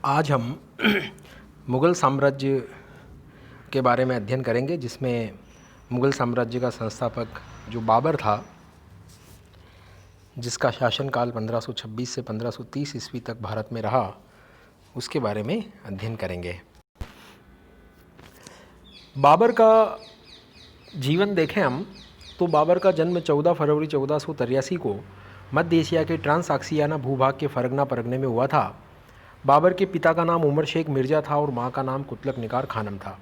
आज हम मुग़ल साम्राज्य के बारे में अध्ययन करेंगे, जिसमें मुग़ल साम्राज्य का संस्थापक जो बाबर था, जिसका शासनकाल 1526 से 1530 ईस्वी तक भारत में रहा, उसके बारे में अध्ययन करेंगे। बाबर का जीवन देखें हम तो बाबर का जन्म 14 फरवरी 1483 को मध्य एशिया के ट्रांसआक्सियाना भूभाग के फरगना परगने में हुआ था। बाबर के पिता का नाम उमर शेख मिर्ज़ा था और मां का नाम कुतलक निगार खानम था।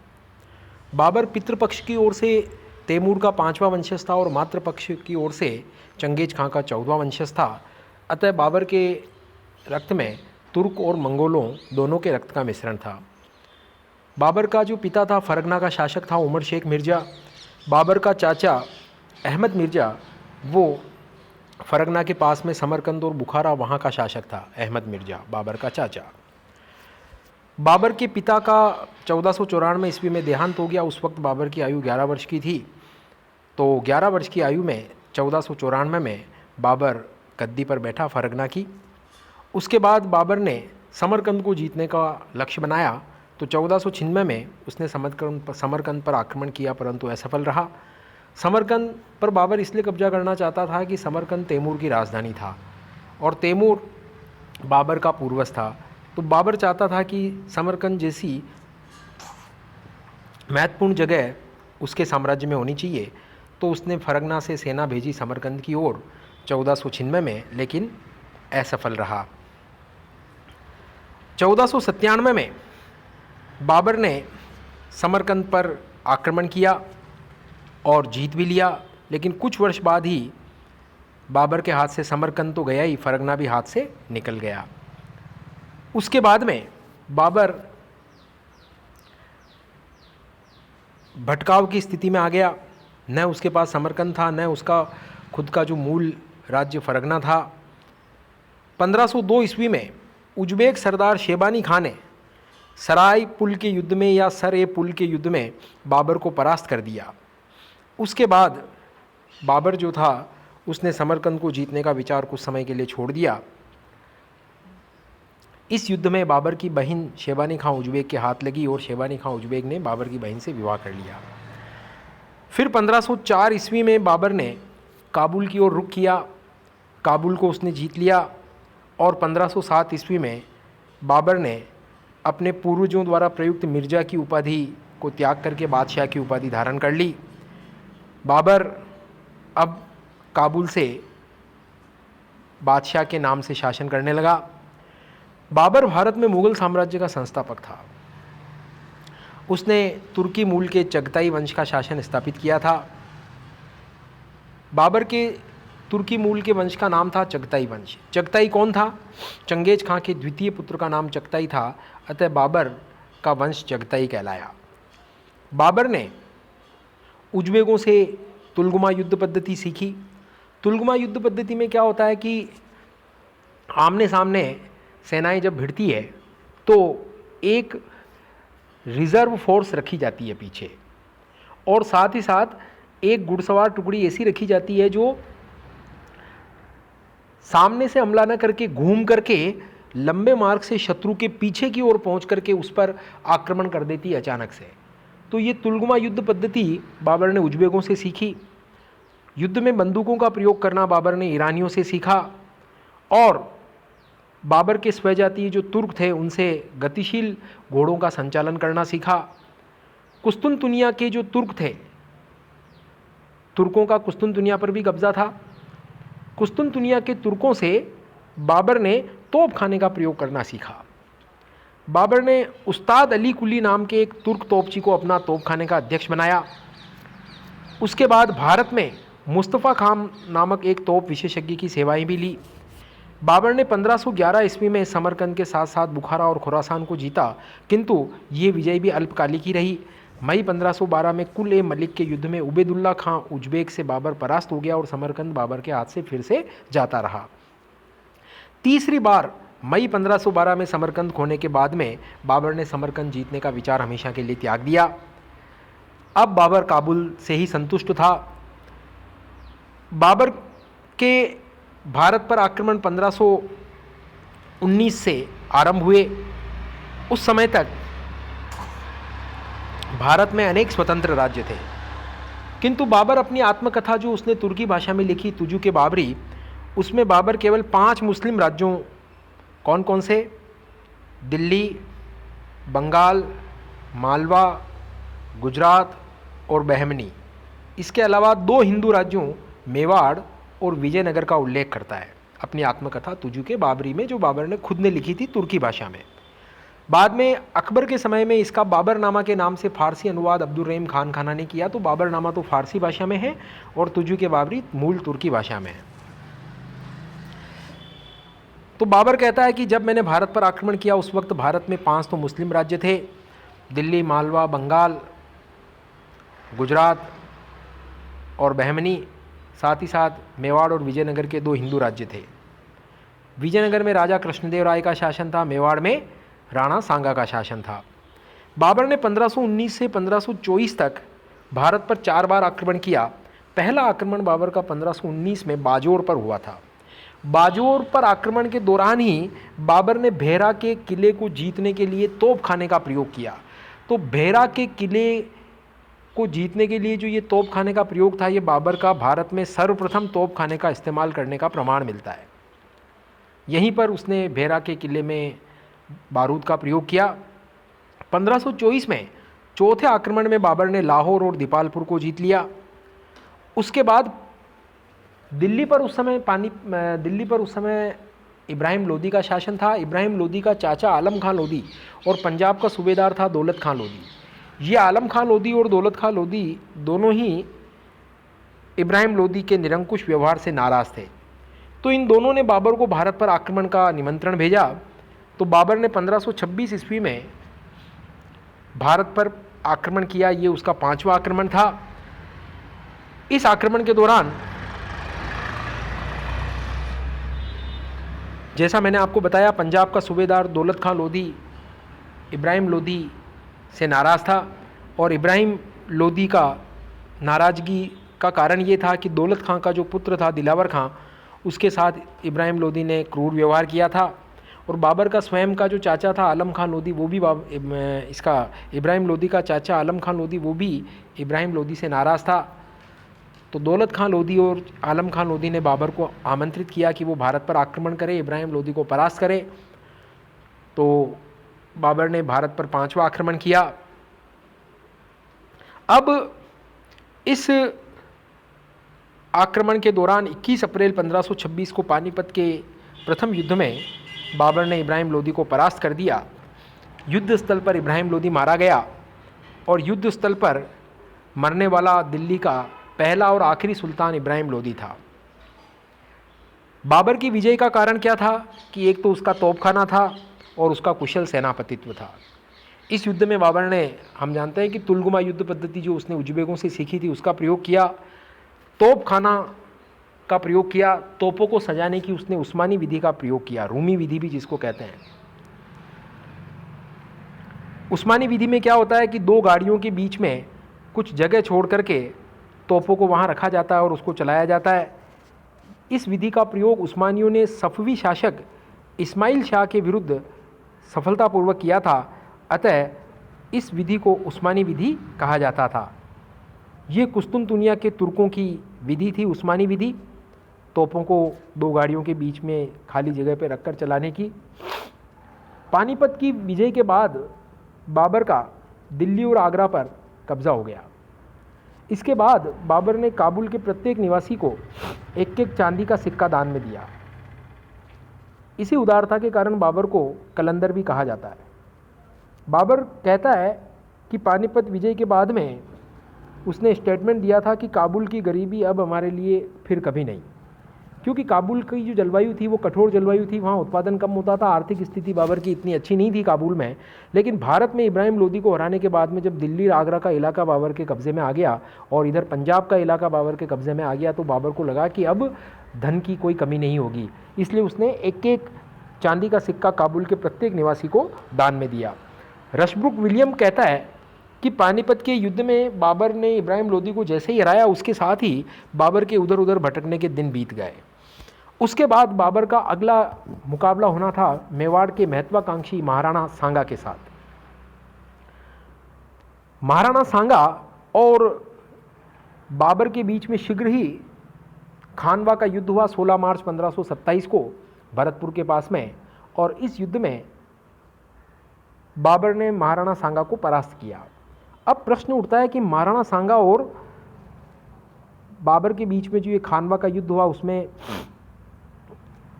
बाबर पितृपक्ष की ओर से तैमूर का 5वां वंशज था और मातृपक्ष की ओर से चंगेज खां का 14वां वंशज था। अतः बाबर के रक्त में तुर्क और मंगोलों दोनों के रक्त का मिश्रण था। बाबर का जो पिता था फरगना का शासक था उमर शेख मिर्ज़ा। बाबर का चाचा अहमद मिर्ज़ा वो फरगना के पास में समरकंद और बुखारा वहाँ का शासक था। अहमद मिर्ज़ा बाबर का चाचा। बाबर के पिता का 1494 ईस्वी में देहांत हो गया। उस वक्त बाबर की आयु 11 वर्ष की थी। तो 11 वर्ष की आयु में 1494 में बाबर गद्दी पर बैठा फरगना की। उसके बाद बाबर ने समरकंद को जीतने का लक्ष्य बनाया। तो 1496 में उसने समरकंद पर आक्रमण किया, परंतु असफल रहा। समरकंद पर बाबर इसलिए कब्जा करना चाहता था कि समरकंद तैमूर की राजधानी था और तैमूर बाबर का पूर्वज था। तो बाबर चाहता था कि समरकंद जैसी महत्वपूर्ण जगह उसके साम्राज्य में होनी चाहिए। तो उसने फरगना से सेना भेजी समरकंद की ओर 1496 में, लेकिन असफल रहा। 1497 में बाबर ने समरकंद पर आक्रमण किया और जीत भी लिया, लेकिन कुछ वर्ष बाद ही बाबर के हाथ से समरकंद तो गया ही, फरगना भी हाथ से निकल गया। उसके बाद में बाबर भटकाव की स्थिति में आ गया। न उसके पास समरकंद था, न उसका खुद का जो मूल राज्य फरगना था। 1502 ईस्वी में उज्बेक सरदार शेबानी खां ने सराय पुल के युद्ध में या सर ए पुल के युद्ध में बाबर को परास्त कर दिया। उसके बाद बाबर जो था उसने समरकंद को जीतने का विचार कुछ समय के लिए छोड़ दिया। इस युद्ध में बाबर की बहन शेबानी खां उज्बेक के हाथ लगी और शेबानी खां उज्बेक ने बाबर की बहन से विवाह कर लिया। फिर 1504 ईस्वी में बाबर ने काबुल की ओर रुख किया। काबुल को उसने जीत लिया और 1507 ईस्वी में बाबर ने अपने पूर्वजों द्वारा प्रयुक्त मिर्ज़ा की उपाधि को त्याग करके बादशाह की उपाधि धारण कर ली। बाबर अब काबुल से बादशाह के नाम से शासन करने लगा। बाबर भारत में मुग़ल साम्राज्य का संस्थापक था। उसने तुर्की मूल के चगताई वंश का शासन स्थापित किया था। बाबर के तुर्की मूल के वंश का नाम था चगताई वंश। चगताई कौन था? चंगेज खां के द्वितीय पुत्र का नाम चगताई था, अतः बाबर का वंश चगताई कहलाया। बाबर ने उज्बेकों से तुलगुमा युद्ध पद्धति सीखी। तुलगुमा युद्ध पद्धति में क्या होता है कि आमने सामने सेनाएं जब भिड़ती है तो एक रिज़र्व फोर्स रखी जाती है पीछे, और साथ ही साथ एक घुड़सवार टुकड़ी ऐसी रखी जाती है जो सामने से हमला न करके घूम करके लंबे मार्ग से शत्रु के पीछे की ओर पहुंच करके उस पर आक्रमण कर देती है अचानक से। तो ये तुलगुमा युद्ध पद्धति बाबर ने उज्बेकों से सीखी। युद्ध में बंदूकों का प्रयोग करना बाबर ने ईरानियों से सीखा, और बाबर के स्वजातीय जो तुर्क थे उनसे गतिशील घोड़ों का संचालन करना सीखा। कुस्तुनतुनिया के जो तुर्क थे, तुर्कों का कुस्तुनतुनिया पर भी कब्जा था। कुस्तुनतुनिया के तुर्कों से बाबर ने तोप खाने का प्रयोग करना सीखा। बाबर ने उस्ताद अली कुली नाम के एक तुर्क तोपची को अपना तोप खाने का अध्यक्ष बनाया। उसके बाद भारत में मुस्तफ़ा खान नामक एक तोप विशेषज्ञ की सेवाएं भी ली। बाबर ने 1511 ईस्वी में समरकंद के साथ साथ बुखारा और खुरासान को जीता, किंतु ये विजय भी अल्पकालिक ही रही। मई 1512 में कुल ए मलिक के युद्ध में उबैदुल्ला खां उज्बेक से बाबर परास्त हो गया और समरकंद बाबर के हाथ से फिर से जाता रहा। तीसरी बार मई 1512 में समरकंद खोने के बाद में बाबर ने समरकंद जीतने का विचार हमेशा के लिए त्याग दिया। अब बाबर काबुल से ही संतुष्ट था। बाबर के भारत पर आक्रमण 1519 से आरंभ हुए उस समय तक भारत में अनेक स्वतंत्र राज्य थे, किंतु बाबर अपनी आत्मकथा जो उसने तुर्की भाषा में लिखी तुजुक बाबरी, उसमें बाबर केवल 5 मुस्लिम राज्यों, कौन कौन से, दिल्ली, बंगाल, मालवा, गुजरात और बहमनी, इसके अलावा 2 हिंदू राज्यों मेवाड़ और विजयनगर का उल्लेख करता है अपनी आत्मकथा तुजुक बाबरी में, जो बाबर ने खुद ने लिखी थी तुर्की भाषा में। बाद में अकबर के समय में इसका बाबरनामा के नाम से फारसी अनुवाद अब्दुल रहीम खान खाना ने किया, तो बाबरनामा तो फारसी भाषा में है और तुजुक बाबरी मूल तुर्की भाषा में है। तो बाबर कहता है कि जब मैंने भारत पर आक्रमण किया उस वक्त भारत में 5 तो मुस्लिम राज्य थे, दिल्ली, मालवा, बंगाल, गुजरात और बहमनी, साथ ही साथ मेवाड़ और विजयनगर के 2 हिंदू राज्य थे। विजयनगर में राजा कृष्णदेव राय का शासन था, मेवाड़ में राणा सांगा का शासन था। बाबर ने 1519 से 1524 तक भारत पर 4 बार आक्रमण किया। पहला आक्रमण बाबर का 1519 में बाजोर पर हुआ था। बाजोर पर आक्रमण के दौरान ही बाबर ने भेरा के किले को जीतने के लिए तोपखाने का प्रयोग किया। तो भेरा के किले को जीतने के लिए जो ये तोपखाने का प्रयोग था, ये बाबर का भारत में सर्वप्रथम तोपखाने का इस्तेमाल करने का प्रमाण मिलता है। यहीं पर उसने भेरा के किले में बारूद का प्रयोग किया। 1524 में चौथे आक्रमण में बाबर ने लाहौर और दीपालपुर को जीत लिया। उसके बाद दिल्ली पर उस समय इब्राहिम लोदी का शासन था। इब्राहिम लोदी का चाचा आलम खां लोदी और पंजाब का सूबेदार था दौलत खां लोदी। ये आलम खां लोदी और दौलत खां लोदी दोनों ही इब्राहिम लोदी के निरंकुश व्यवहार से नाराज़ थे। तो इन दोनों ने बाबर को भारत पर आक्रमण का निमंत्रण भेजा। तो बाबर ने 1526 ईस्वी में भारत पर आक्रमण किया। ये उसका 5वां आक्रमण था। इस आक्रमण के दौरान जैसा मैंने आपको बताया, पंजाब का सूबेदार दौलत खां लोदी इब्राहिम लोदी से नाराज़ था और इब्राहिम लोदी का नाराज़गी का कारण ये था कि दौलत खां का जो पुत्र था दिलावर खां, उसके साथ इब्राहिम लोदी ने क्रूर व्यवहार किया था। और बाबर का स्वयं का जो चाचा था आलम खां लोदी, वो भी इब्राहिम लोदी का चाचा आलम खां लोदी, वो भी इब्राहिम लोदी से नाराज़ था। तो दौलत खां लोदी और आलम खां लोदी ने बाबर को आमंत्रित किया कि वो भारत पर आक्रमण करे, इब्राहिम लोदी को परास्त करे। तो बाबर ने भारत पर 5वां आक्रमण किया। अब इस आक्रमण के दौरान 21 अप्रैल 1526 को पानीपत के प्रथम युद्ध में बाबर ने इब्राहिम लोदी को परास्त कर दिया। युद्ध स्थल पर इब्राहिम लोदी मारा गया और युद्ध स्थल पर मरने वाला दिल्ली का पहला और आखिरी सुल्तान इब्राहिम लोदी था। बाबर की विजय का कारण क्या था कि एक तो उसका तोपखाना था और उसका कुशल सेनापतित्व था। इस युद्ध में बाबर ने, हम जानते हैं कि तुलगुमा युद्ध पद्धति जो उसने उज्बेकों से सीखी थी उसका प्रयोग किया, तोपखाना का प्रयोग किया, तोपों को सजाने की उसने उस्मानी विधि का प्रयोग किया, रूमी विधि भी जिसको कहते हैं। उस्मानी विधि में क्या होता है कि 2 गाड़ियों के बीच में कुछ जगह छोड़ करके तोपों को वहाँ रखा जाता है और उसको चलाया जाता है। इस विधि का प्रयोग उस्मानियों ने सफवी शासक इस्माइल शाह के विरुद्ध सफलतापूर्वक किया था, अतः इस विधि को उस्मानी विधि कहा जाता था। ये कुस्तुनतुनिया के तुर्कों की विधि थी, उस्मानी विधि, तोपों को 2 गाड़ियों के बीच में खाली जगह पर रखकर चलाने की। पानीपत की विजय के बाद बाबर का दिल्ली और आगरा पर कब्जा हो गया। इसके बाद बाबर ने काबुल के प्रत्येक निवासी को एक चांदी का सिक्का दान में दिया। इसी उदारता के कारण बाबर को कलंदर भी कहा जाता है। बाबर कहता है कि पानीपत विजय के बाद में उसने स्टेटमेंट दिया था कि काबुल की गरीबी अब हमारे लिए फिर कभी नहीं, क्योंकि काबुल की जो जलवायु थी वो कठोर जलवायु थी, वहाँ उत्पादन कम होता था, आर्थिक स्थिति बाबर की इतनी अच्छी नहीं थी काबुल में। लेकिन भारत में इब्राहिम लोदी को हराने के बाद में जब दिल्ली आगरा का इलाका बाबर के कब्ज़े में आ गया और इधर पंजाब का इलाका बाबर के कब्ज़े में आ गया, तो बाबर को लगा कि अब धन की कोई कमी नहीं होगी, इसलिए उसने एक चांदी का सिक्का काबुल के प्रत्येक निवासी को दान में दिया। रशब्रुक विलियम कहता है कि पानीपत के युद्ध में बाबर ने इब्राहिम लोदी को जैसे ही हराया, उसके साथ ही बाबर के उधर उधर भटकने के दिन बीत गए। उसके बाद बाबर का अगला मुकाबला होना था मेवाड़ के महत्वाकांक्षी महाराणा सांगा के साथ। महाराणा सांगा और बाबर के बीच में शीघ्र ही खानवा का युद्ध हुआ 16 मार्च 1527 को भरतपुर के पास में, और इस युद्ध में बाबर ने महाराणा सांगा को परास्त किया। अब प्रश्न उठता है कि महाराणा सांगा और बाबर के बीच में जो ये खानवा का युद्ध हुआ, उसमें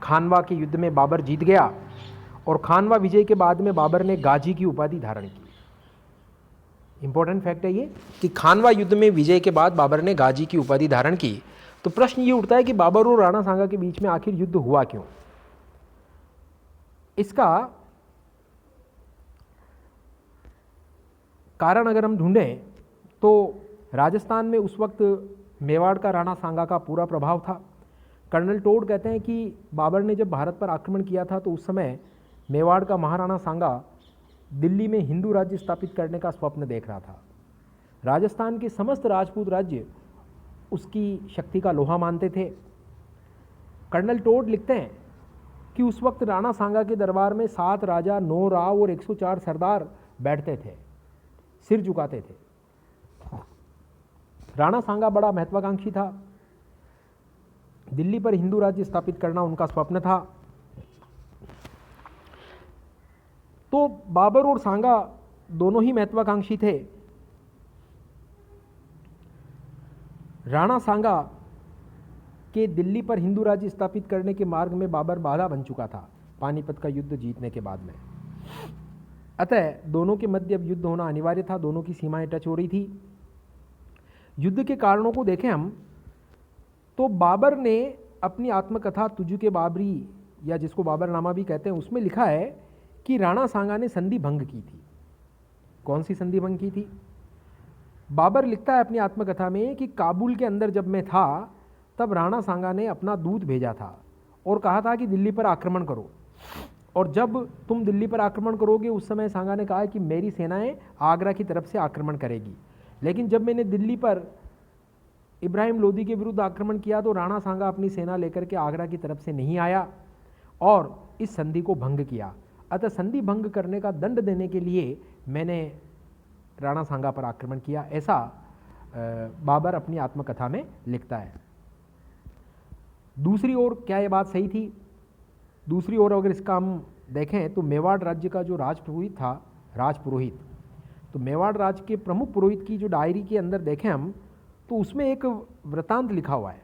खानवा के युद्ध में बाबर जीत गया, और खानवा विजय के बाद में बाबर ने गाजी की उपाधि धारण की। इंपॉर्टेंट फैक्ट है ये कि खानवा युद्ध में विजय के बाद बाबर ने गाजी की उपाधि धारण की। तो प्रश्न ये उठता है कि बाबर और राणा सांगा के बीच में आखिर युद्ध हुआ क्यों। इसका कारण अगर हम ढूंढें तो राजस्थान में उस वक्त मेवाड़ का राणा सांगा का पूरा प्रभाव था। कर्नल टोड कहते हैं कि बाबर ने जब भारत पर आक्रमण किया था तो उस समय मेवाड़ का महाराणा सांगा दिल्ली में हिंदू राज्य स्थापित करने का स्वप्न देख रहा था। राजस्थान के समस्त राजपूत राज्य उसकी शक्ति का लोहा मानते थे। कर्नल टोड लिखते हैं कि उस वक्त राणा सांगा के दरबार में 7 राजा, 9 राव और 104 सरदार बैठते थे, सिर झुकाते थे। राणा सांगा बड़ा महत्वाकांक्षी था। दिल्ली पर हिंदू राज्य स्थापित करना उनका स्वप्न था। तो बाबर और सांगा दोनों ही महत्वाकांक्षी थे। राणा सांगा के दिल्ली पर हिंदू राज्य स्थापित करने के मार्ग में बाबर बाधा बन चुका था पानीपत का युद्ध जीतने के बाद में। अतः दोनों के मध्य अब युद्ध होना अनिवार्य था। दोनों की सीमाएं टच हो रही थी। युद्ध के कारणों को देखें हम तो बाबर ने अपनी आत्मकथा तुजुके बाबरी, या जिसको बाबरनामा भी कहते हैं, उसमें लिखा है कि राणा सांगा ने संधि भंग की थी। कौन सी संधि भंग की थी? बाबर लिखता है अपनी आत्मकथा में कि काबुल के अंदर जब मैं था तब राणा सांगा ने अपना दूत भेजा था और कहा था कि दिल्ली पर आक्रमण करो, और जब तुम दिल्ली पर आक्रमण करोगे उस समय सांगा ने कहा कि मेरी सेनाएं आगरा की तरफ से आक्रमण करेगी। लेकिन जब मैंने दिल्ली पर इब्राहिम लोदी के विरुद्ध आक्रमण किया तो राणा सांगा अपनी सेना लेकर के आगरा की तरफ से नहीं आया और इस संधि को भंग किया। अतः संधि भंग करने का दंड देने के लिए मैंने राणा सांगा पर आक्रमण किया, ऐसा बाबर अपनी आत्मकथा में लिखता है। दूसरी ओर क्या ये बात सही थी? दूसरी ओर अगर इसका हम देखें तो मेवाड़ राज्य का जो राजपुरोहित था, राजपुरोहित, तो मेवाड़ राज्य के प्रमुख पुरोहित की जो डायरी के अंदर देखें हम तो उसमें एक वृतांत लिखा हुआ है।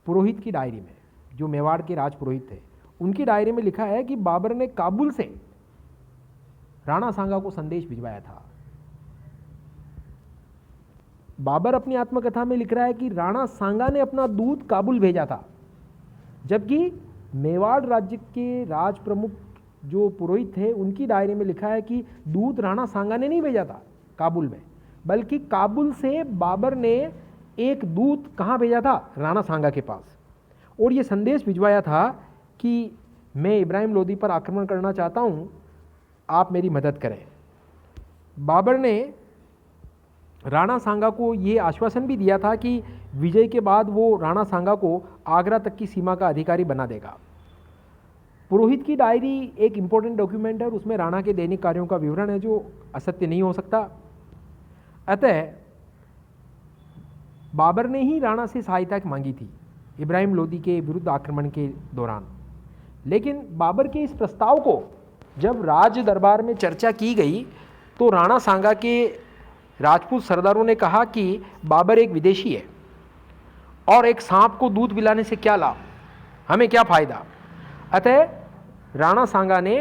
पुरोहित की डायरी में, जो मेवाड़ के राजपुरोहित थे, उनकी डायरी में लिखा है कि बाबर ने काबुल से राणा सांगा को संदेश भिजवाया था। बाबर अपनी आत्मकथा में लिख रहा है कि राणा सांगा ने अपना दूत काबुल भेजा था, जबकि मेवाड़ राज्य के राज प्रमुख जो पुरोहित थे उनकी डायरी में लिखा है कि दूत राणा सांगा ने नहीं भेजा था काबुल में, बल्कि काबुल से बाबर ने एक दूत कहाँ भेजा था? राणा सांगा के पास, और ये संदेश भिजवाया था कि मैं इब्राहिम लोदी पर आक्रमण करना चाहता हूँ, आप मेरी मदद करें। बाबर ने राणा सांगा को ये आश्वासन भी दिया था कि विजय के बाद वो राणा सांगा को आगरा तक की सीमा का अधिकारी बना देगा। पुरोहित की डायरी एक इंपॉर्टेंट डॉक्यूमेंट है और उसमें राणा के दैनिक कार्यों का विवरण है जो असत्य नहीं हो सकता। अतः बाबर ने ही राणा से सहायता मांगी थी इब्राहिम लोदी के विरुद्ध आक्रमण के दौरान। लेकिन बाबर के इस प्रस्ताव को जब राज दरबार में चर्चा की गई तो राणा सांगा के राजपूत सरदारों ने कहा कि बाबर एक विदेशी है और एक सांप को दूध पिलाने से क्या लाभ, हमें क्या फायदा। अतः राणा सांगा ने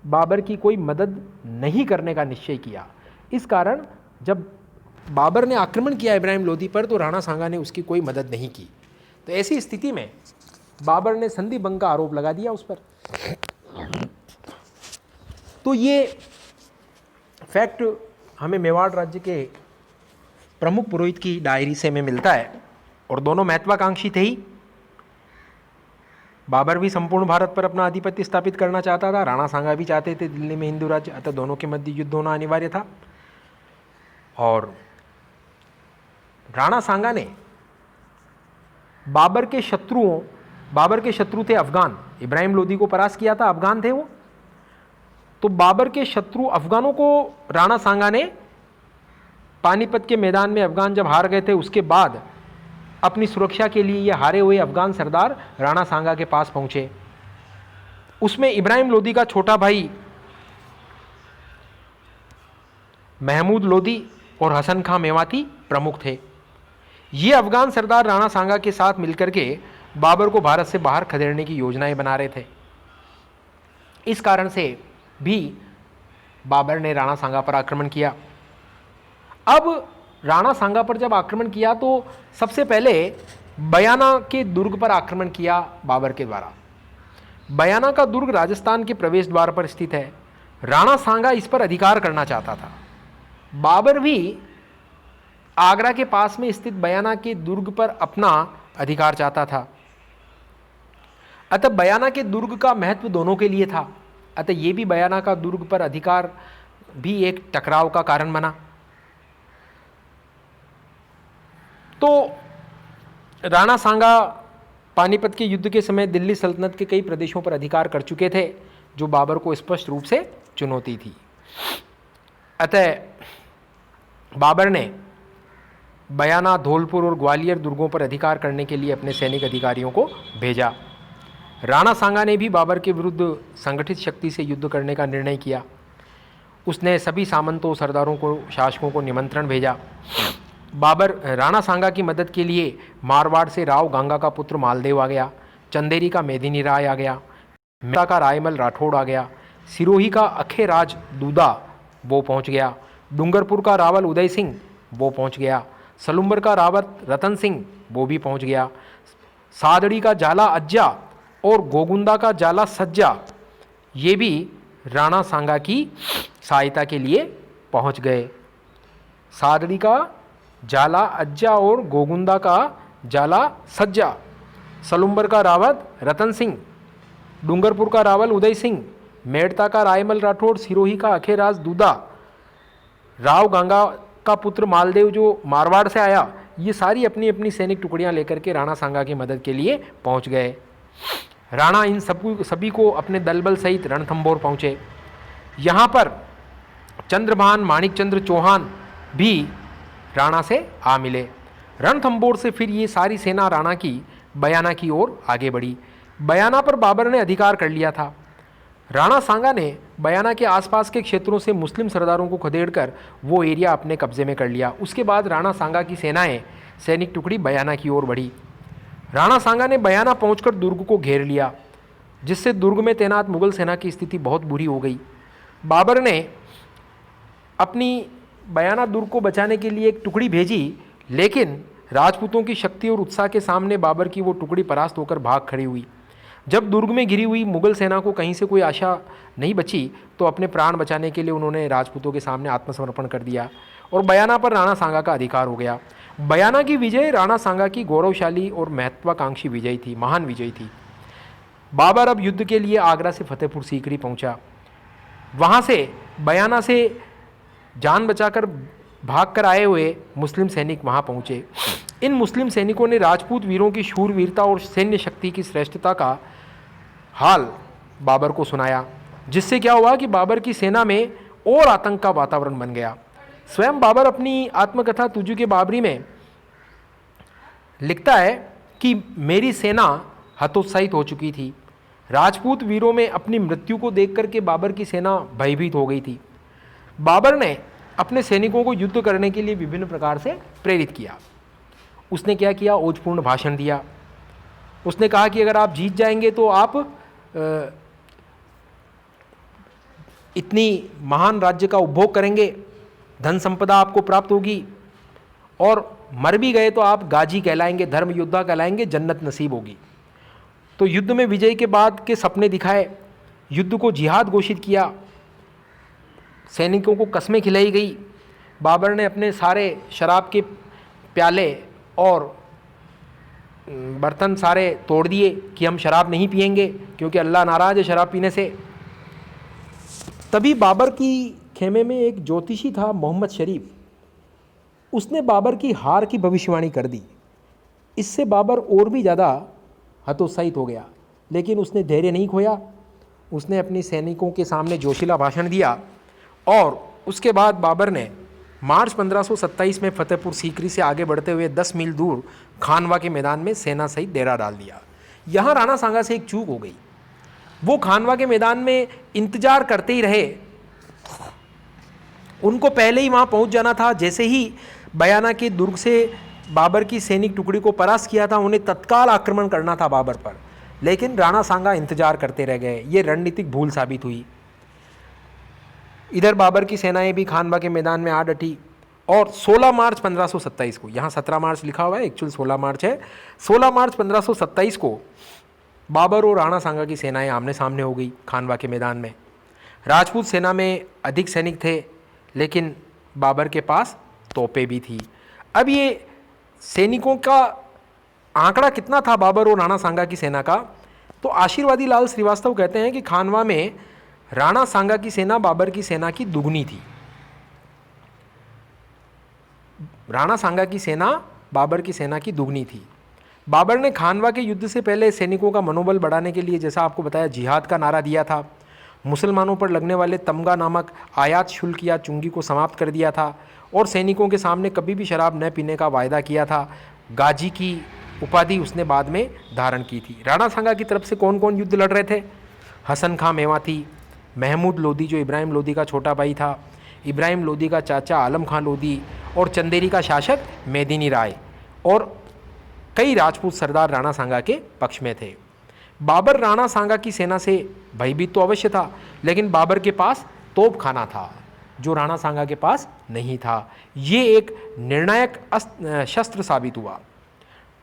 बाबर की कोई मदद नहीं करने का निश्चय किया। इस कारण जब बाबर ने आक्रमण किया इब्राहिम लोदी पर तो राणा सांगा ने उसकी कोई मदद नहीं की। तो ऐसी स्थिति में बाबर ने संधि भंग का आरोप लगा दिया उस पर। तो ये फैक्ट हमें मेवाड़ राज्य के प्रमुख पुरोहित की डायरी से हमें मिलता है, और दोनों महत्वाकांक्षी थे ही। बाबर भी संपूर्ण भारत पर अपना आधिपत्य स्थापित करना चाहता था, राणा सांगा भी चाहते थे दिल्ली में हिंदू राज्य, अतः दोनों के मध्य युद्ध होना अनिवार्य था। और राणा सांगा ने बाबर के शत्रुओं बाबर के शत्रु थे अफगान, इब्राहिम लोदी को परास्त किया था, अफगान थे वो। तो बाबर के शत्रु अफगानों को राणा सांगा ने पानीपत के मैदान में अफगान जब हार गए थे उसके बाद अपनी सुरक्षा के लिए ये हारे हुए अफगान सरदार राणा सांगा के पास पहुंचे। उसमें इब्राहिम लोदी का छोटा भाई महमूद लोदी और हसन खां मेवाती प्रमुख थे। ये अफगान सरदार राणा सांगा के साथ मिलकर के बाबर को भारत से बाहर खदेड़ने की योजनाएं बना रहे थे। इस कारण से भी बाबर ने राणा सांगा पर आक्रमण किया। अब राणा सांगा पर जब आक्रमण किया तो सबसे पहले बयाना के दुर्ग पर आक्रमण किया बाबर के द्वारा। बयाना का दुर्ग राजस्थान के प्रवेश द्वार पर स्थित है। राणा सांगा इस पर अधिकार करना चाहता था। बाबर भी आगरा के पास में स्थित बयाना के दुर्ग पर अपना अधिकार चाहता था। अतः बयाना के दुर्ग का महत्व दोनों के लिए था। अतः ये भी बयाना का दुर्ग पर अधिकार भी एक टकराव का कारण बना। तो राणा सांगा पानीपत के युद्ध के समय दिल्ली सल्तनत के कई प्रदेशों पर अधिकार कर चुके थे, जो बाबर को स्पष्ट रूप से चुनौती थी। अतः बाबर ने बयाना, धौलपुर और ग्वालियर दुर्गों पर अधिकार करने के लिए अपने सैनिक अधिकारियों को भेजा। राणा सांगा ने भी बाबर के विरुद्ध संगठित शक्ति से युद्ध करने का निर्णय किया। उसने सभी सामंतों, सरदारों को, शासकों को निमंत्रण भेजा। बाबर राणा सांगा की मदद के लिए मारवाड़ से राव गंगा का पुत्र मालदेव आ गया, चंदेरी का मेदिनी राय आ गया, मेहता का रायमल राठौड़ आ गया, सिरोही का अखेराज दूदा वो पहुंच गया, डूंगरपुर का रावल उदय सिंह वो पहुंच गया, सलुम्बर का रावत रतन सिंह वो भी पहुंच गया, सादड़ी का जाला अज्जा और गोगुंदा का जाला सज्जा ये भी राणा सांगा की सहायता के लिए पहुंच गए। सादड़ी का जाला अज्जा और गोगुंदा का जाला सज्जा, सलुम्बर का रावत रतन सिंह, डूंगरपुर का रावल उदय सिंह, मेड़ता का रायमल राठौड़, सिरोही का अखेराज दूदा, राव गंगा का पुत्र मालदेव जो मारवाड़ से आया, ये सारी अपनी अपनी सैनिक टुकड़ियां लेकर के राणा सांगा की मदद के लिए पहुंच गए। राणा इन सभी को अपने दलबल सहित रणथंभौर पहुंचे। यहाँ पर चंद्रभान माणिकचंद्र चौहान भी राणा से आ मिले। रणथंभौर से फिर ये सारी सेना राणा की बयाना की ओर आगे बढ़ी। बयाना पर बाबर ने अधिकार कर लिया था। राणा सांगा ने बयाना के आसपास के क्षेत्रों से मुस्लिम सरदारों को खदेड़कर वो एरिया अपने कब्जे में कर लिया। उसके बाद राणा सांगा की सेनाएं, सैनिक टुकड़ी बयाना की ओर बढ़ी। राणा सांगा ने बयाना पहुंचकर दुर्ग को घेर लिया, जिससे दुर्ग में तैनात मुगल सेना की स्थिति बहुत बुरी हो गई। बाबर ने अपनी बयाना दुर्ग को बचाने के लिए एक टुकड़ी भेजी, लेकिन राजपूतों की शक्ति और उत्साह के सामने बाबर की वो टुकड़ी परास्त होकर भाग खड़ी हुई। जब दुर्ग में घिरी हुई मुगल सेना को कहीं से कोई आशा नहीं बची, तो अपने प्राण बचाने के लिए उन्होंने राजपूतों के सामने आत्मसमर्पण कर दिया और बयाना पर राणा सांगा का अधिकार हो गया। बयाना की विजय राणा सांगा की गौरवशाली और महत्वाकांक्षी विजय थी, महान विजय थी। बाबर अब युद्ध के लिए आगरा से फतेहपुर सीकरी पहुंचा। वहां से बयाना से जान बचाकर भागकर आए हुए मुस्लिम सैनिक वहां पहुंचे। इन मुस्लिम सैनिकों ने राजपूत वीरों की शूरवीरता और सैन्य शक्ति की श्रेष्ठता का हाल बाबर को सुनाया, जिससे क्या हुआ कि बाबर की सेना में और आतंक का वातावरण बन गया। स्वयं बाबर अपनी आत्मकथा तुजुक बाबरी में लिखता है कि मेरी सेना हतोत्साहित हो चुकी थी। राजपूत वीरों में अपनी मृत्यु को देख करके बाबर की सेना भयभीत हो गई थी। बाबर ने अपने सैनिकों को युद्ध करने के लिए विभिन्न प्रकार से प्रेरित किया। उसने क्या किया? ओजपूर्ण भाषण दिया। उसने कहा कि अगर आप जीत जाएंगे तो आप इतनी महान राज्य का उपभोग करेंगे, धन संपदा आपको प्राप्त होगी, और मर भी गए तो आप गाजी कहलाएंगे, धर्म योद्धा कहलाएंगे, जन्नत नसीब होगी। तो युद्ध में विजय के बाद के सपने दिखाए, युद्ध को जिहाद घोषित किया, सैनिकों को कस्में खिलाई गई। बाबर ने अपने सारे शराब के प्याले और बर्तन सारे तोड़ दिए कि हम शराब नहीं पिएंगे, क्योंकि अल्लाह नाराज़ है शराब पीने से। तभी बाबर की खेमे में एक ज्योतिषी था, मोहम्मद शरीफ। उसने बाबर की हार की भविष्यवाणी कर दी। इससे बाबर और भी ज़्यादा हतोत्साहित हो गया, लेकिन उसने धैर्य नहीं खोया। उसने अपनी सैनिकों के सामने जोशीला भाषण दिया और उसके बाद बाबर ने मार्च 1527 में फतेहपुर सीकरी से आगे बढ़ते हुए 10 मील दूर खानवा के मैदान में सेना सहित डेरा डाल दिया। यहाँ राणा सांगा से एक चूक हो गई। वो खानवा के मैदान में इंतजार करते ही रहे। उनको पहले ही वहाँ पहुँच जाना था। जैसे ही बयाना के दुर्ग से बाबर की सैनिक टुकड़ी को परास्त किया था, उन्हें तत्काल आक्रमण करना था बाबर पर, लेकिन राणा सांगा इंतजार करते रह गए। ये रणनीतिक भूल साबित हुई। इधर बाबर की सेनाएं भी खानवा के मैदान में आ डटी और 16 मार्च 1527 को, यहाँ 17 मार्च लिखा हुआ है, एक्चुअल 16 मार्च है, 16 मार्च 1527 को बाबर और राणा सांगा की सेनाएं आमने सामने हो गई खानवा के मैदान में। राजपूत सेना में अधिक सैनिक थे, लेकिन बाबर के पास तोपें भी थी। अब ये सैनिकों का आंकड़ा कितना था बाबर और राणा सांगा की सेना का, तो आशीर्वादी लाल श्रीवास्तव कहते हैं कि खानवा में राणा सांगा की सेना बाबर की सेना की दुगनी थी। राणा सांगा की सेना बाबर की सेना की दुगनी थी। बाबर ने खानवा के युद्ध से पहले सैनिकों का मनोबल बढ़ाने के लिए, जैसा आपको बताया, जिहाद का नारा दिया था। मुसलमानों पर लगने वाले तमगा नामक आयात शुल्क या चुंगी को समाप्त कर दिया था और सैनिकों के सामने कभी भी शराब न पीने का वायदा किया था। गाजी की उपाधि उसने बाद में धारण की थी। राणा सांगा की तरफ से कौन कौन युद्ध लड़ रहे थे? हसन खां मेवाती, महमूद लोदी जो इब्राहिम लोदी का छोटा भाई था, इब्राहिम लोदी का चाचा आलम खां लोदी और चंदेरी का शासक मेदिनी राय, और कई राजपूत सरदार राणा सांगा के पक्ष में थे। बाबर राणा सांगा की सेना से भयभीत तो अवश्य था, लेकिन बाबर के पास तोपखाना था जो राणा सांगा के पास नहीं था। ये एक निर्णायक शस्त्र साबित हुआ।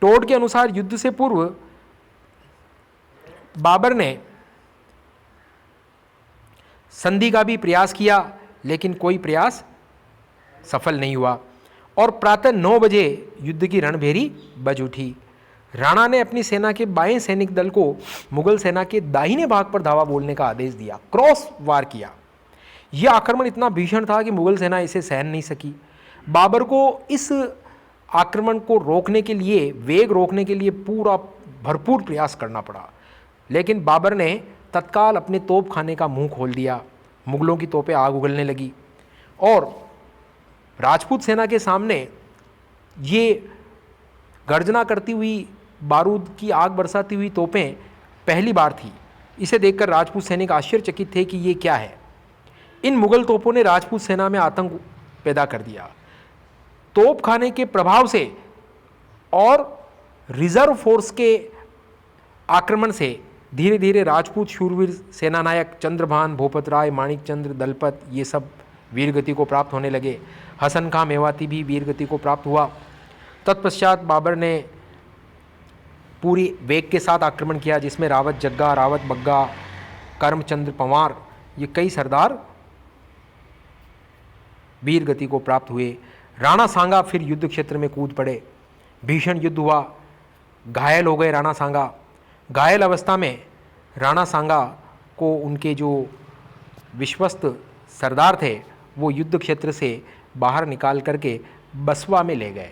टोड के अनुसार युद्ध से पूर्व बाबर ने संधि का भी प्रयास किया, लेकिन कोई प्रयास सफल नहीं हुआ और प्रातः 9 बजे युद्ध की रणभेरी बज उठी। राणा ने अपनी सेना के बाएं सैनिक दल को मुगल सेना के दाहिने भाग पर धावा बोलने का आदेश दिया, क्रॉस वार किया। यह आक्रमण इतना भीषण था कि मुगल सेना इसे सहन नहीं सकी। बाबर को इस आक्रमण को रोकने के लिए, वेग रोकने के लिए पूरा भरपूर प्रयास करना पड़ा, लेकिन बाबर ने तत्काल अपने तोपखाने का मुंह खोल दिया। मुगलों की तोपें आग उगलने लगी और राजपूत सेना के सामने ये गर्जना करती हुई, बारूद की आग बरसाती हुई तोपें पहली बार थी। इसे देखकर राजपूत सैनिक आश्चर्यचकित थे कि ये क्या है। इन मुगल तोपों ने राजपूत सेना में आतंक पैदा कर दिया। तोपखाने के प्रभाव से और रिजर्व फोर्स के आक्रमण से धीरे धीरे राजपूत शूरवीर सेनानायक चंद्रभान, भूपत राय, माणिक चंद्र, दलपत, ये सब वीरगति को प्राप्त होने लगे। हसन खां मेवाती भी वीरगति को प्राप्त हुआ। तत्पश्चात बाबर ने पूरी वेग के साथ आक्रमण किया, जिसमें रावत जग्गा, रावत बग्गा, करमचंद्र पंवार, ये कई सरदार वीर गति को प्राप्त हुए। राणा सांगा फिर युद्ध क्षेत्र में कूद पड़े। भीषण युद्ध हुआ, घायल हो गए राणा सांगा। घायल अवस्था में राणा सांगा को उनके जो विश्वस्त सरदार थे वो युद्ध क्षेत्र से बाहर निकाल करके बसवा में ले गए।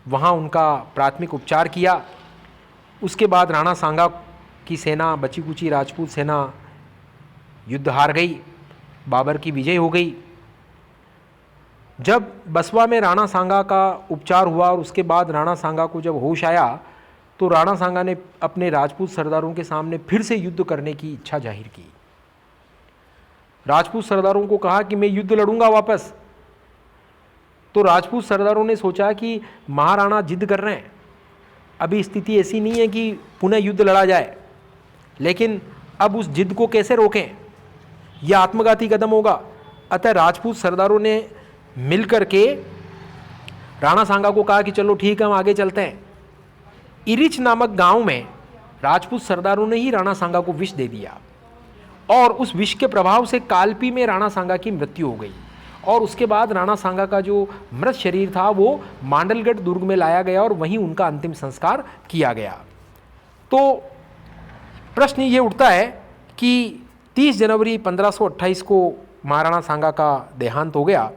वहाँ उनका प्राथमिक उपचार किया। उसके बाद राणा सांगा की सेना, बची कुची राजपूत सेना युद्ध हार गई, बाबर की विजय हो गई। जब बसवा में राणा सांगा का उपचार हुआ और उसके बाद राणा सांगा को जब होश आया तो राणा सांगा ने अपने राजपूत सरदारों के सामने फिर से युद्ध करने की इच्छा जाहिर की। राजपूत सरदारों को कहा कि मैं युद्ध लड़ूंगा वापस। तो राजपूत सरदारों ने सोचा कि महाराणा जिद कर रहे हैं, अभी स्थिति ऐसी नहीं है कि पुनः युद्ध लड़ा जाए, लेकिन अब उस जिद को कैसे रोकें, यह आत्मघाती कदम होगा। अतः राजपूत सरदारों ने मिलकर के राणा सांगा को कहा कि चलो ठीक है, हम आगे चलते हैं। इरिच नामक गांव में राजपूत सरदारों ने ही राणा सांगा को विष दे दिया और उस विष के प्रभाव से कालपी में राणा सांगा की मृत्यु हो गई। और उसके बाद राणा सांगा का जो मृत शरीर था वो मांडलगढ़ दुर्ग में लाया गया और वहीं उनका अंतिम संस्कार किया गया। तो प्रश्न ये उठता है कि 30 जनवरी 1528 को महाराणा सांगा का देहांत हो गया।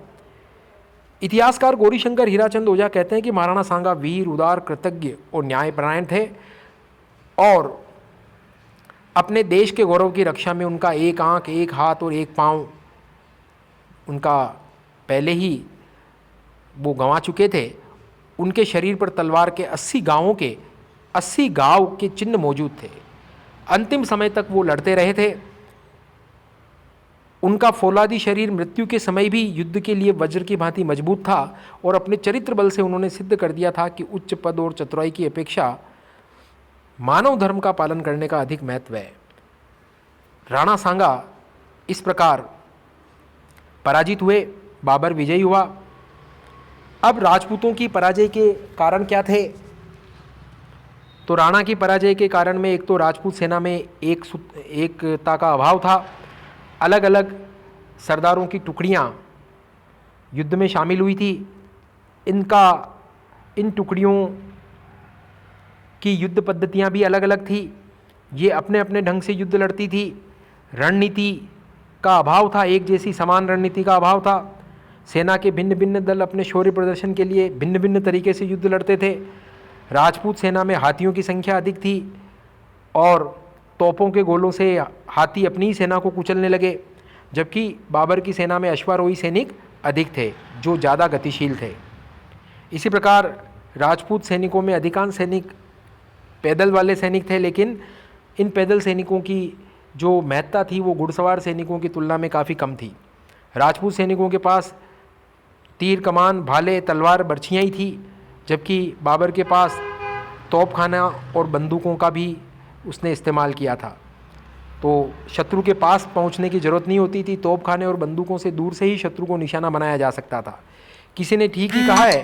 इतिहासकार गौरीशंकर हीराचंद ओझा कहते हैं कि महाराणा सांगा वीर, उदार, कृतज्ञ और न्यायपरायण थे और अपने देश के गौरव की रक्षा में उनका एक आंख, एक हाथ और एक पाँव उनका पहले ही वो गंवा चुके थे। उनके शरीर पर तलवार के 80 घाव के चिन्ह मौजूद थे। अंतिम समय तक वो लड़ते रहे थे। उनका फौलादी शरीर मृत्यु के समय भी युद्ध के लिए वज्र की भांति मजबूत था और अपने चरित्र बल से उन्होंने सिद्ध कर दिया था कि उच्च पद और चतुराई की अपेक्षा मानव धर्म का पालन करने का अधिक महत्व है। राणा सांगा इस प्रकार पराजित हुए, बाबर विजयी हुआ। अब राजपूतों की पराजय के कारण क्या थे? तो राणा की पराजय के कारण में एक तो राजपूत सेना में एकता का अभाव था। अलग अलग सरदारों की टुकड़ियां युद्ध में शामिल हुई थी। इन टुकड़ियों की युद्ध पद्धतियां भी अलग अलग थी। ये अपने अपने ढंग से युद्ध लड़ती थी। रणनीति का अभाव था, एक जैसी समान रणनीति का अभाव था। सेना के भिन्न भिन्न दल अपने शौर्य प्रदर्शन के लिए भिन्न भिन्न तरीके से युद्ध लड़ते थे। राजपूत सेना में हाथियों की संख्या अधिक थी और तोपों के गोलों से हाथी अपनी ही सेना को कुचलने लगे, जबकि बाबर की सेना में अश्वारोही सैनिक अधिक थे जो ज़्यादा गतिशील थे। इसी प्रकार राजपूत सैनिकों में अधिकांश सैनिक पैदल वाले सैनिक थे, लेकिन इन पैदल सैनिकों की जो महत्ता थी वो घुड़सवार सैनिकों की तुलना में काफ़ी कम थी। राजपूत सैनिकों के पास तीर कमान, भाले, तलवार, बर्छियाँ ही थी, जबकि बाबर के पास तोपखाना और बंदूकों का भी उसने इस्तेमाल किया था। तो शत्रु के पास पहुंचने की ज़रूरत नहीं होती थी। तोपखाने और बंदूकों से दूर से ही शत्रु को निशाना बनाया जा सकता था। किसी ने ठीक ही कहा है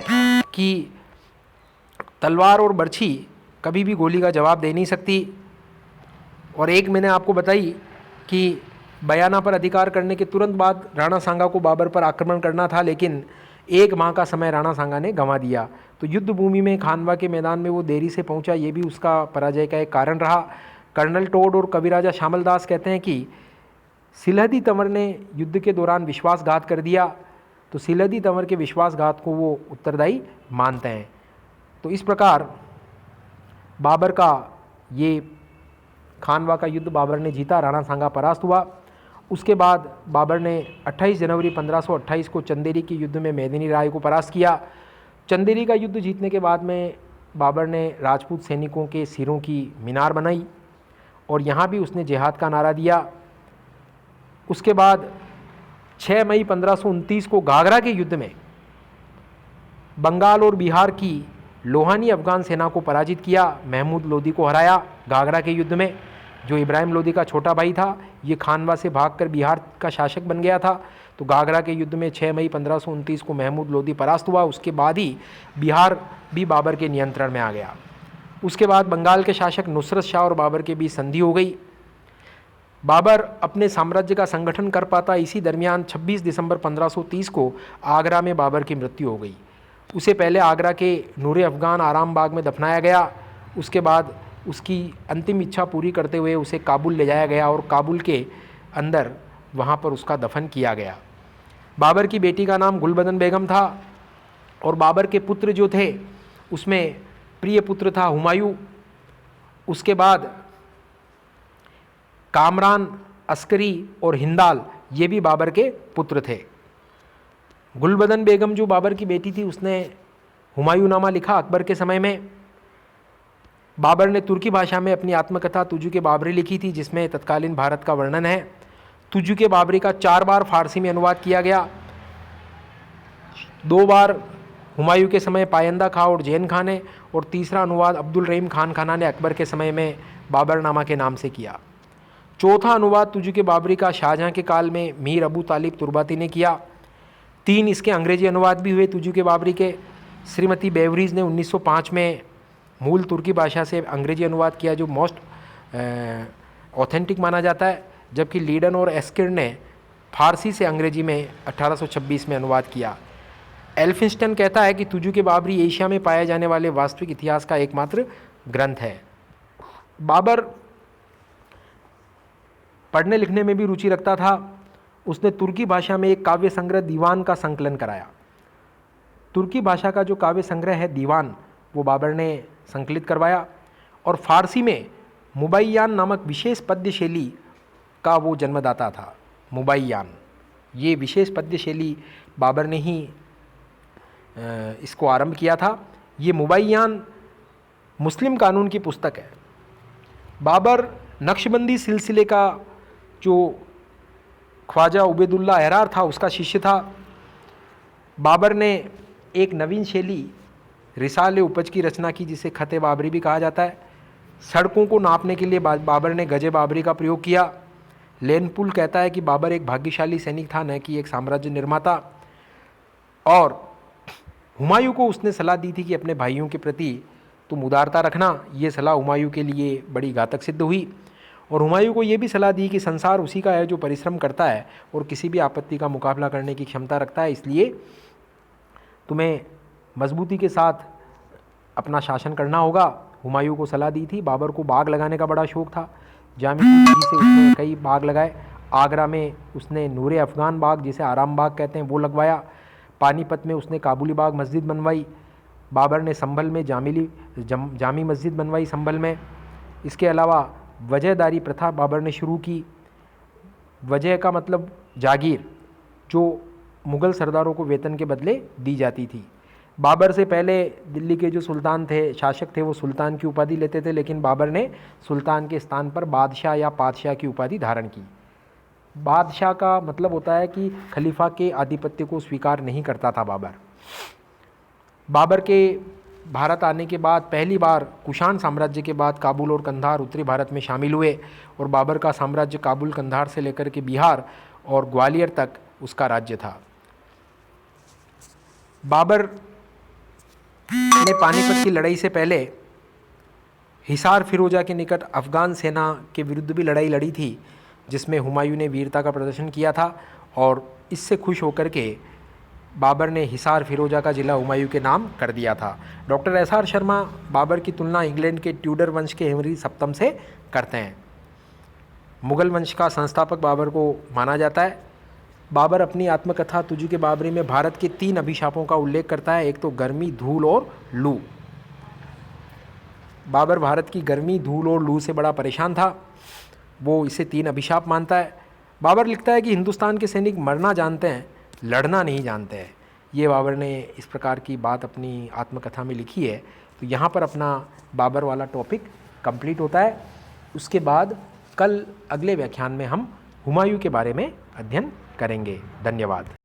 कि तलवार और बर्छी कभी भी गोली का जवाब दे नहीं सकती। और एक मैंने आपको बताई कि बयाना पर अधिकार करने के तुरंत बाद राणा सांगा को बाबर पर आक्रमण करना था, लेकिन 1 माह का समय राणा सांगा ने गंवा दिया। तो युद्ध भूमि में खानवा के मैदान में वो देरी से पहुंचा, ये भी उसका पराजय का एक कारण रहा। कर्नल टोड और कविराजा श्यामल दास कहते हैं कि सिलहदी तंवर ने युद्ध के दौरान विश्वासघात कर दिया, तो सिलहदी तंवर के विश्वासघात को वो उत्तरदायी मानते हैं। तो इस प्रकार बाबर का ये खानवा का युद्ध बाबर ने जीता, राणा सांगा परास्त हुआ। उसके बाद बाबर ने 28 जनवरी 1528 को चंदेरी के युद्ध में मेदिनी राय को परास्त किया। चंदेरी का युद्ध जीतने के बाद में बाबर ने राजपूत सैनिकों के सिरों की मीनार बनाई और यहाँ भी उसने जिहाद का नारा दिया। उसके बाद 6 मई 1529 को घाघरा के युद्ध में बंगाल और बिहार की लोहानी अफगान सेना को पराजित किया। महमूद लोदी को हराया घाघरा के युद्ध में। जो इब्राहिम लोदी का छोटा भाई था, ये खानवा से भागकर बिहार का शासक बन गया था। तो घाघरा के युद्ध में 6 मई 1529 को महमूद लोदी परास्त हुआ। उसके बाद ही बिहार भी बाबर के नियंत्रण में आ गया। उसके बाद बंगाल के शासक नुसरत शाह और बाबर के बीच संधि हो गई। बाबर अपने साम्राज्य का संगठन कर पाता, इसी दरमियान 26 दिसंबर 1530 को आगरा में बाबर की मृत्यु हो गई। उसे पहले आगरा के नूरे अफ़गान आराम बाग में दफनाया गया। उसके बाद उसकी अंतिम इच्छा पूरी करते हुए उसे काबुल ले जाया गया और काबुल के अंदर वहाँ पर उसका दफन किया गया। बाबर की बेटी का नाम गुलबदन बेगम था और बाबर के पुत्र जो थे उसमें प्रिय पुत्र था हुमायूं। उसके बाद कामरान, अस्करी और हिंदाल, ये भी बाबर के पुत्र थे। गुलबदन बेगम जो बाबर की बेटी थी उसने हुमायूंनामा लिखा अकबर के समय में। बाबर ने तुर्की भाषा में अपनी आत्मकथा तुजुक-ए बाबरी लिखी थी, जिसमें तत्कालीन भारत का वर्णन है। तुजुक-ए बाबरी का 4 बार फारसी में अनुवाद किया गया। 2 बार हुमायूं के समय पायंदा खां और जैन खां ने, और तीसरा अनुवाद अब्दुल रहीम खान खाना ने अकबर के समय में बाबरनामा के नाम से किया। चौथा अनुवाद तुजुक-ए बाबरी का शाहजहां के काल में मीर अबू तालिब तुर्बाती ने किया। 3 इसके अंग्रेजी अनुवाद भी हुए तुजुक-ए बाबरी के। श्रीमती बेवरीज ने 1905 में मूल तुर्की भाषा से अंग्रेजी अनुवाद किया, जो मोस्ट ऑथेंटिक माना जाता है, जबकि लीडन और एस्किर ने फारसी से अंग्रेजी में 1826 में अनुवाद किया। एल्फिंस्टन कहता है कि तुजुक-ए बाबरी एशिया में पाए जाने वाले वास्तविक इतिहास का एकमात्र ग्रंथ है। बाबर पढ़ने लिखने में भी रुचि रखता था। उसने तुर्की भाषा में एक काव्य संग्रह दीवान का संकलन कराया। तुर्की भाषा का जो काव्य संग्रह है दीवान, वो बाबर ने संकलित करवाया, और फारसी में मुबैयान नामक विशेष पद्य शैली का वो जन्मदाता था। मुबैयान, ये विशेष पद्य शैली बाबर ने ही इसको आरंभ किया था। ये मुबैयान मुस्लिम कानून की पुस्तक है। बाबर नक्शबंदी सिलसिले का जो ख्वाजा उबैदुल्ला अहरार था उसका शिष्य था। बाबर ने एक नवीन शैली रिसाले उपज की रचना की जिसे खत बाबरी भी कहा जाता है। सड़कों को नापने के लिए बाबर ने गजे बाबरी का प्रयोग किया। लेनपुल कहता है कि बाबर एक भाग्यशाली सैनिक था, न कि एक साम्राज्य निर्माता। और हुमायूं को उसने सलाह दी थी कि अपने भाइयों के प्रति तुम उदारता रखना। ये सलाह हुमायूं के लिए बड़ी घातक सिद्ध हुई। और हुमायूं को ये भी सलाह दी कि संसार उसी का है जो परिश्रम करता है और किसी भी आपत्ति का मुकाबला करने की क्षमता रखता है, इसलिए तुम्हें मजबूती के साथ अपना शासन करना होगा। हुमायूं को सलाह दी थी। बाबर को बाग लगाने का बड़ा शौक़ था। जामी से उसने कई बाग लगाए। आगरा में उसने नूरे अफ़गान बाग, जिसे आराम बाग कहते हैं, वो लगवाया। पानीपत में उसने काबुली बाग मस्जिद बनवाई। बाबर ने संभल में जामी मस्जिद बनवाई संभल में। इसके अलावा वजहदारी प्रथा बाबर ने शुरू की। वजह का मतलब जागीर, जो मुग़ल सरदारों को वेतन के बदले दी जाती थी। बाबर से पहले दिल्ली के जो सुल्तान थे, शासक थे, वो सुल्तान की उपाधि लेते थे, लेकिन बाबर ने सुल्तान के स्थान पर बादशाह या पातशाह की उपाधि धारण की। बादशाह का मतलब होता है कि खलीफा के आधिपत्य को स्वीकार नहीं करता था बाबर। बाबर के भारत आने के बाद पहली बार कुषाण साम्राज्य के बाद काबुल और कंधार उत्तरी भारत में शामिल हुए और बाबर का साम्राज्य काबुल, कंधार से लेकर के बिहार और ग्वालियर तक उसका राज्य था। बाबर ने पानीपत की लड़ाई से पहले हिसार फिरोजा के निकट अफ़गान सेना के विरुद्ध भी लड़ाई लड़ी थी, जिसमें हुमायूं ने वीरता का प्रदर्शन किया था। और इससे खुश होकर के बाबर ने हिसार फिरोजा का ज़िला हुमायूं के नाम कर दिया था। Doctor SR. शर्मा बाबर की तुलना इंग्लैंड के ट्यूडर वंश के हेनरी सप्तम से करते हैं। मुग़ल वंश का संस्थापक बाबर को माना जाता है। बाबर अपनी आत्मकथा तुझी के बाबरी में भारत के 3 अभिशापों का उल्लेख करता है। एक तो गर्मी, धूल और लू। बाबर भारत की गर्मी, धूल और लू से बड़ा परेशान था। वो इसे 3 अभिशाप मानता है। बाबर लिखता है कि हिंदुस्तान के सैनिक मरना जानते हैं, लड़ना नहीं जानते हैं। ये बाबर ने इस प्रकार की बात अपनी आत्मकथा में लिखी है। तो यहाँ पर अपना बाबर वाला टॉपिक कंप्लीट होता है। उसके बाद कल अगले व्याख्यान में हम हुमायूं के बारे में अध्ययन करेंगे। धन्यवाद।